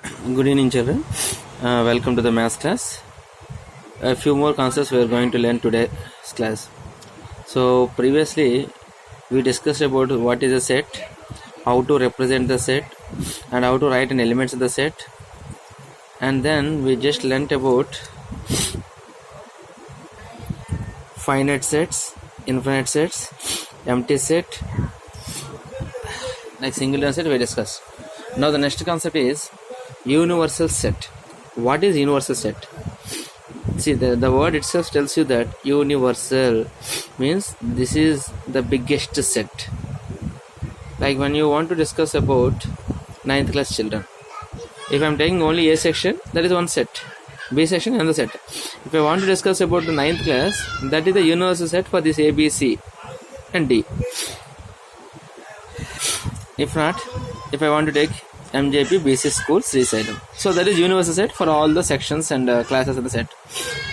Good evening, children. Welcome to the maths class. A few more concepts we are going to learn today's class. So previously we discussed about what is a set, how to represent the set, and how to write an elements of the set. And then we just learnt about finite sets, infinite sets, empty set, like singular set we discussed. Now the next concept is universal set. What is universal set? See, the word itself tells you that universal means this is the biggest set. Like when you want to discuss about 9th class children, if I am taking only A section, that is one set. B section, another set. If I want to discuss about the 9th class, that is the universal set for this A, B, C and D. If not, if I want to take MJP BC School Srisalem, so that is universal set for all the sections and classes of the set.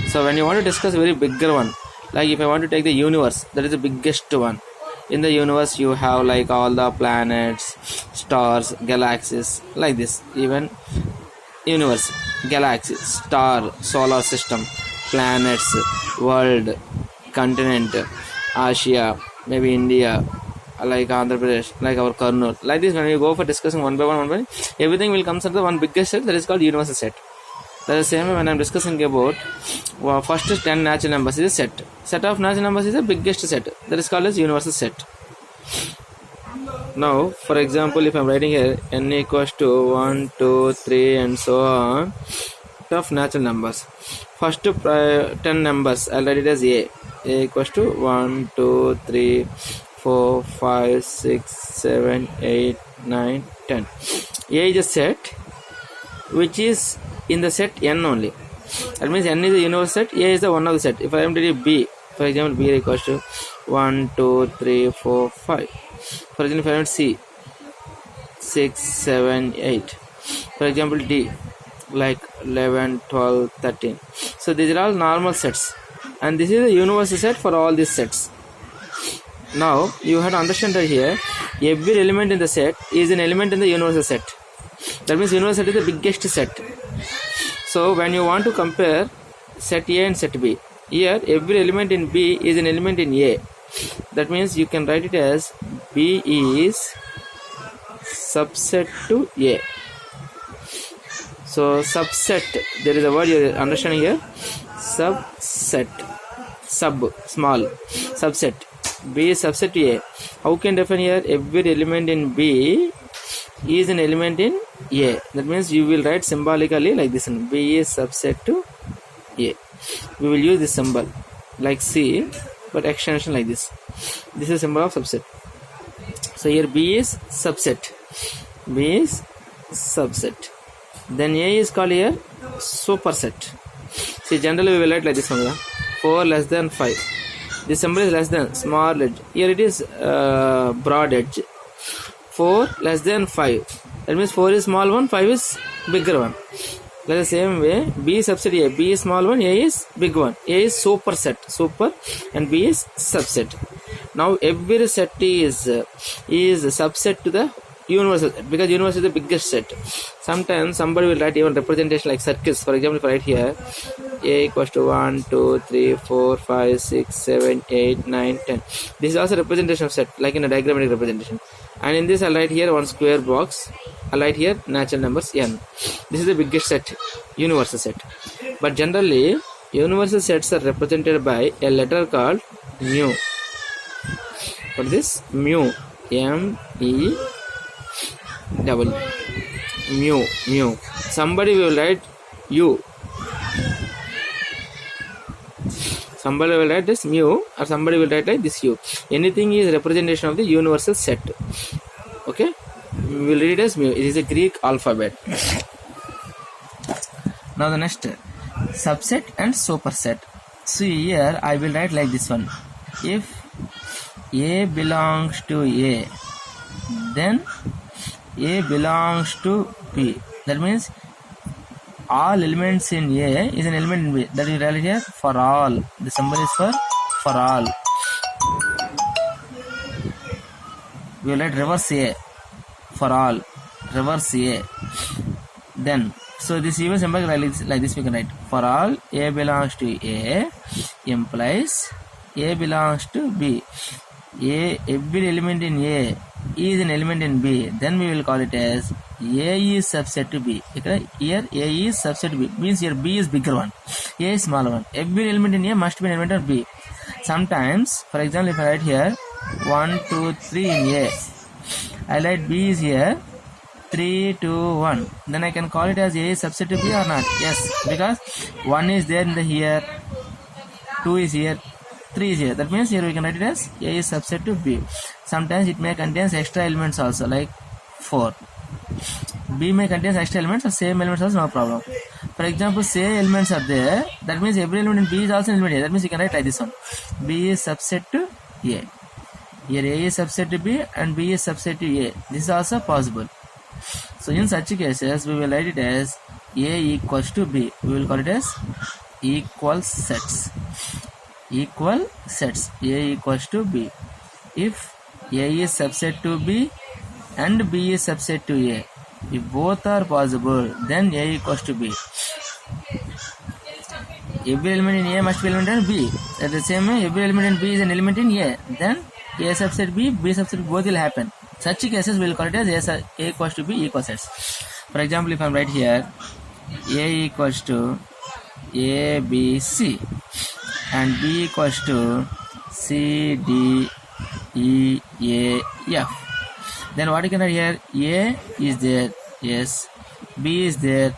So when you want to discuss a very bigger one, like if I want to take the universe, that is the biggest one. In the universe you have like all the planets, stars, galaxies, like this. Even universe, galaxy, star, solar system, planets, world, continent, Asia, maybe India, like Andhra Pradesh, like our Kurnool, like this. When we go for discussing one by one, everything will come under one biggest set, that is called universal set. That is the same way when I am discussing about first 10 natural numbers is a set. Set of natural numbers is the biggest set, that is called as universal set. Now for example, if I am writing here n equals to 1, 2, 3 and so on of natural numbers, first 10 numbers I'll write it as A equals to 1, 2, 3, 4, 5, 6, 7, 8, 9, 10. A is a set which is in the set n only. That means n is the universal set, A is the one of the set. If I am to do B, for example, B equals to 1, 2, 3, 4, 5. For example, if I am to C, 6, 7, 8. For example, D, like 11, 12, 13. So these are all normal sets, and this is the universal set for all these sets. Now you have to understand that here every element in the set is an element in the universal set. That means universal set is the biggest set. So when you want to compare set A and set B, here every element in B is an element in A. That means you can write it as B is subset to A. So subset, there is a word you are understanding here, subset, sub, small, subset. B is subset to A. How can define here? Every element in B is an element in A. That means you will write symbolically like this one. B is subset to A. We will use this symbol like C, but extension like this. This is symbol of subset. So here B is subset. B is subset. Then A is called here superset. See, generally we will write like this one. 4 less than 5. This symbol is less than, small edge. Here it is broad edge. 4 less than 5. That means 4 is small one, 5 is bigger one. Like the same way, B is subset A. B is small one, A is big one. A is superset, super, and B is subset. Now every set is subset to the universal set, because universal is the biggest set. Sometimes somebody will write even representation like circles. For example, if I write here A equals to 1, 2, 3, 4, 5, 6, 7, 8, 9, 10. This is also representation of set, like in a diagrammatic representation. And in this I'll write here one square box. I'll write here natural numbers n. This is the biggest set, universal set. But generally universal sets are represented by a letter called mu. What is this? Mu. M-E double. Mu. Somebody will write U. Somebody will write this mu, or somebody will write like this U. Anything is representation of the universal set. Okay? We will read it as mu. It is a Greek alphabet. Now the next, subset and superset. See here I will write like this one. If A belongs to A, then A belongs to B. That means all elements in A is an element in B. That we write here for all. The symbol is for all. We will write reverse A for all. Reverse A. then so this even symbol like this we can write. For all A belongs to A implies A belongs to B. Every element in A is an element in B, then we will call it as A is subset to B. Here A is subset to B means here B is bigger one, A is smaller one. Every element in A must be an element of B. Sometimes, for example, if I write here 1, 2, 3 in A, I write B is here 3, 2, 1. Then I can call it as A is subset to B or not? Yes, because 1 is there in the here, 2 is here, 3 is here. That means here we can write it as A is subset to B. Sometimes it may contain extra elements also, like 4. B may contain extra elements or same elements also, no problem. For example, same elements are there. That means every element in B is also an element A. That means you can write like this one. B is subset to A. Here A is subset to B and B is subset to A. This is also possible. So in such cases, we will write it as A equals to B. We will call it as equal sets. Equal sets. A equals to B. If A is subset to B and B is subset to A, if both are possible, then A equals to B. Every element in A must be element in B. At the same way, every element in B is an element in A. Then A subset B, B subset B, both will happen. Such cases we will call it as A equals to B equal sets. For example, if I write here A equals to A, B, C and B equals to C, D, E, A, F. Then what you can write here? A is there, yes. B is there,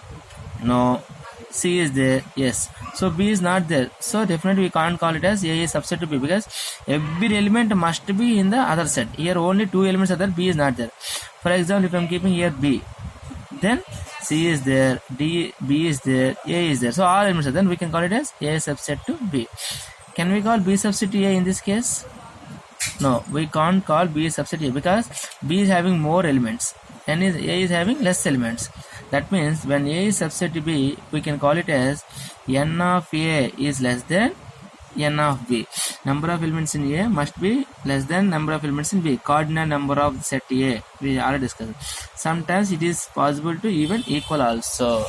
no. C is there, yes. So B is not there. So definitely we can't call it as A is subset to B, because every element must be in the other set. Here only 2 elements are there, B is not there. For example, if I am keeping here B, then C is there, B is there, A is there. So all elements are there. Then we can call it as A subset to B. Can we call B subset to A in this case? No, we can't call B subset to A, because B is having more elements and A is having less elements. That means when A is subset to B, we can call it as N of A is less than N of B. Number of elements in A must be less than number of elements in B. Cardinal number of set A, we already discussed. Sometimes it is possible to even equal also.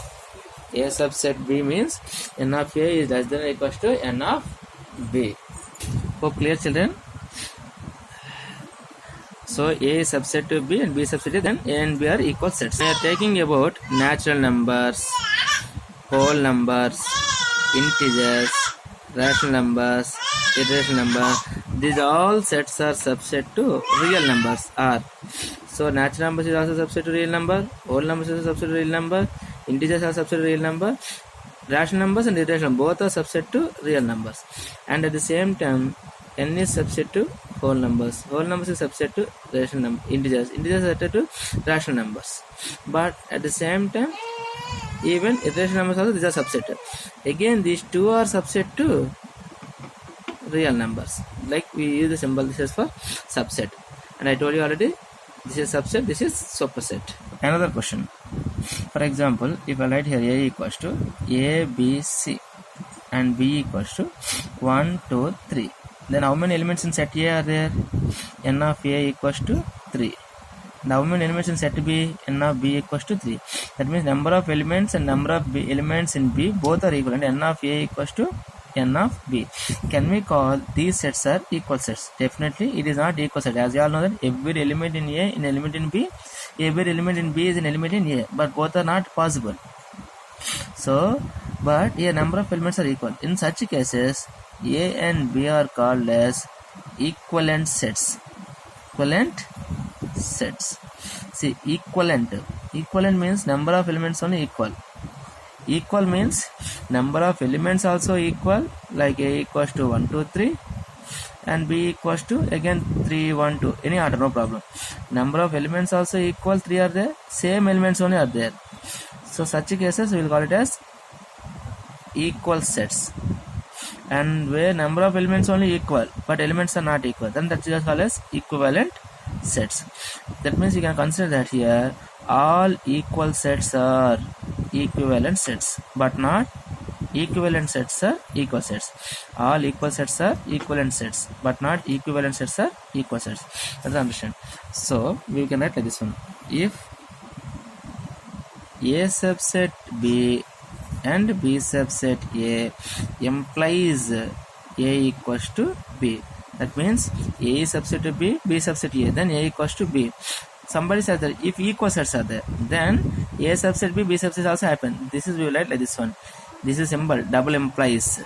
A subset B means N of A is less than or equals to N of B. Hope clear, children? So A is subset to B and B is subset to, then A and B are equal sets. We are taking about natural numbers, whole numbers, integers, rational numbers, irrational numbers. These all sets are subset to real numbers. Are so natural numbers is also subset to real number, whole numbers is also subset to real number, integers are subset to real number, rational numbers and irrational both are subset to real numbers. And at the same time, N is subset to whole numbers. Whole numbers is subset to rational numbers. Integers are subset to rational numbers. But at the same time, even irrational numbers also, these are subset. Again, these two are subset to real numbers. Like we use the symbol, this is for subset. And I told you already, this is subset, this is superset. Another question. For example, if I write here A equals to A, B, C and B equals to 1, 2, 3. Then how many elements in set A are there? N of A equals to 3. And how many elements in set B? N of B equals to 3. That means number of elements and number of B elements in B both are equal, and N of A equals to N of B. Can we call these sets are equal sets? Definitely it is not equal set. As you all know that every element in A is an element in B, every element in B is an element in A, but both are not possible. So, but here number of elements are equal. In such cases, A and B are called as equivalent sets. Equivalent sets. See, equivalent. Equivalent means number of elements only equal. Equal means number of elements also equal, like A equals to 1, 2, 3 and B equals to again 3, 1, 2, any order, no problem. Number of elements also equal, 3 are there, same elements only are there. So such cases we will call it as equal sets. And where number of elements only equal but elements are not equal, then that is called as equivalent sets. That means you can consider that here all equal sets are equivalent sets, but not equivalent sets are equal sets. All equal sets are equivalent sets, but not equivalent sets are equal sets. That's understand. So we can write like this one. If A subset B and B subset A implies A equals to B. That means A is subset to B, B subset A, then A equals to B. Somebody said that if equal sets are there, then A subset B, B subset also happen. This is we will write like this one. This is symbol double implies.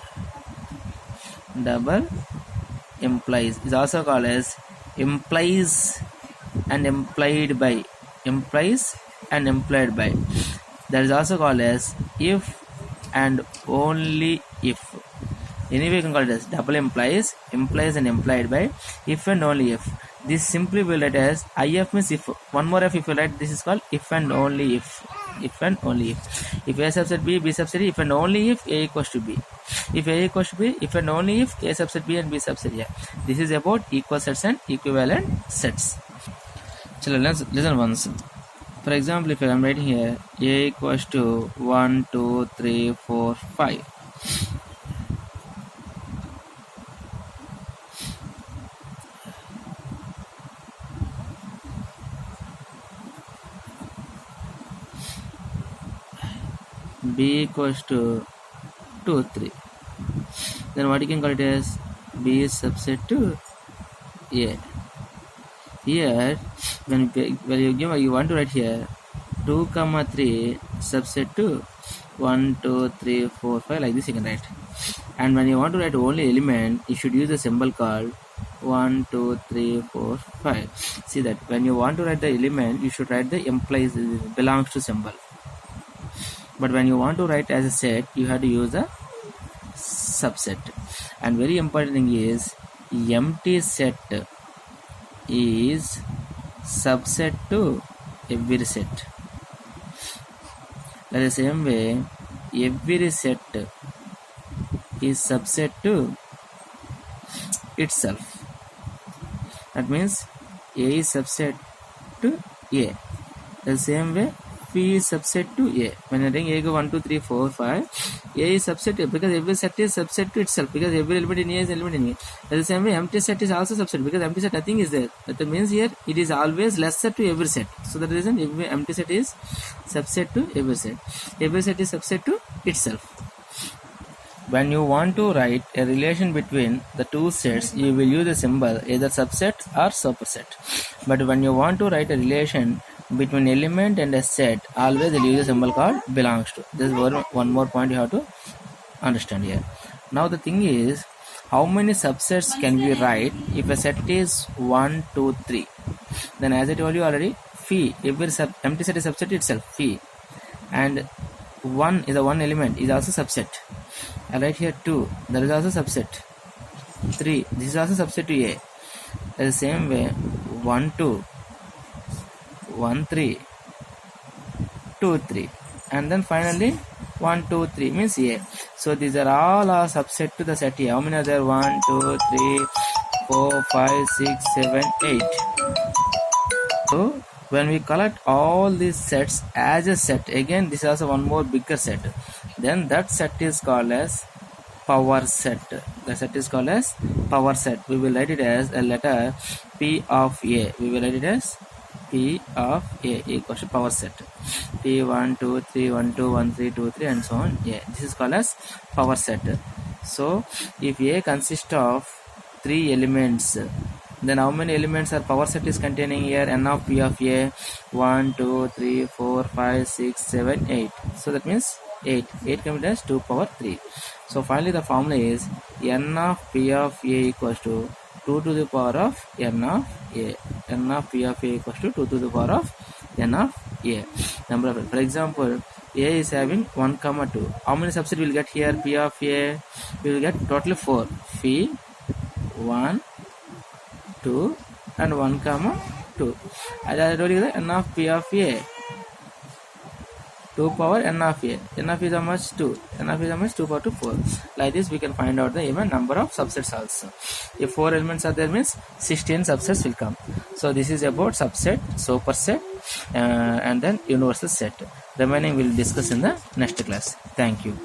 Double implies is also called as implies and implied by. Implies and implied by. That is also called as if and only if. Anyway, you can call it as double implies, implies and implied by, if and only if. This simply will write as if means if. One more if you write, this is called if and only if. If and only if. If A subset B, B subset A, if and only if A equals to B. If A equals to B, if and only if A subset B and B subset A. This is about equal sets and equivalent sets. So let's listen once. For example, if I am writing here A equals to 1, 2, 3, 4, 5. B equals to 2, 3. Then what you can call it as B is subset to A. Here, when you want to write here 2, 3 subset to 1, 2, 3, 4, 5, like this you can write. And when you want to write only element, you should use a symbol called 1, 2, 3, 4, 5. See that when you want to write the element, you should write the implies belongs to symbol. But when you want to write as a set, you have to use a subset. And very important thing is empty set is subset to every set. Like the same way, every set is subset to itself. That means A is subset to A. The same way, P is subset to A. When you're doing A go 1, 2, 3, 4, 5, A is subset to A because every set is subset to itself because every element in A is element in A. At the same way, empty set is also subset because empty set nothing is there. That means here it is always lesser to every set. So that reason every empty set is subset to every set. Every set is subset to itself. When you want to write a relation between the two sets, you will use a symbol either subset or superset. But when you want to write a relation between element and a set, always you use a symbol called belongs to. This is one more point you have to understand here. Now the thing is, how many subsets can we write if a set is 1, 2, 3? Then as I told you already, phi, every empty set is subset itself, phi. And 1 is a one element, is also subset. I write here 2, that is also subset. 3, this is also subset to A. The same way, 1, 2, 1, 3, 2, 3. And then finally, 1, 2, 3 means A. So these are all are subset to the set A. How many are there? 1, 2, 3, 4, 5, 6, 7, 8. So when we collect all these sets as a set, again this is also one more bigger set, then that set is called as power set. The set is called as power set. We will write it as a letter P of A. We will write it as P of A equals to power set. P 1, 2, 3, 1, 2, 1, 3, 2, 3 and so on. A. This is called as power set. So if A consists of 3 elements, then how many elements are power set is containing here? N of P of A 1, 2, 3, 4, 5, 6, 7, 8. So that means 8. 8 can be as 2 power 3. So finally the formula is N of P of A equals to 2 to the power of N of A. N of P of A equals to 2 to the power of N of A. Number of, for example, A is having 1, 2. How many subset will get here? P of A, we will get totally 4. Phi 1, 2 and 1, 2. As I told you, the N of P of A 2 power N of A. N of A is how much? 2. N of A is how much? 2 power to 4. Like this we can find out the even number of subsets also. If 4 elements are there means 16 subsets will come. So this is about subset, superset and then universal set. Remaining we will discuss in the next class. Thank you.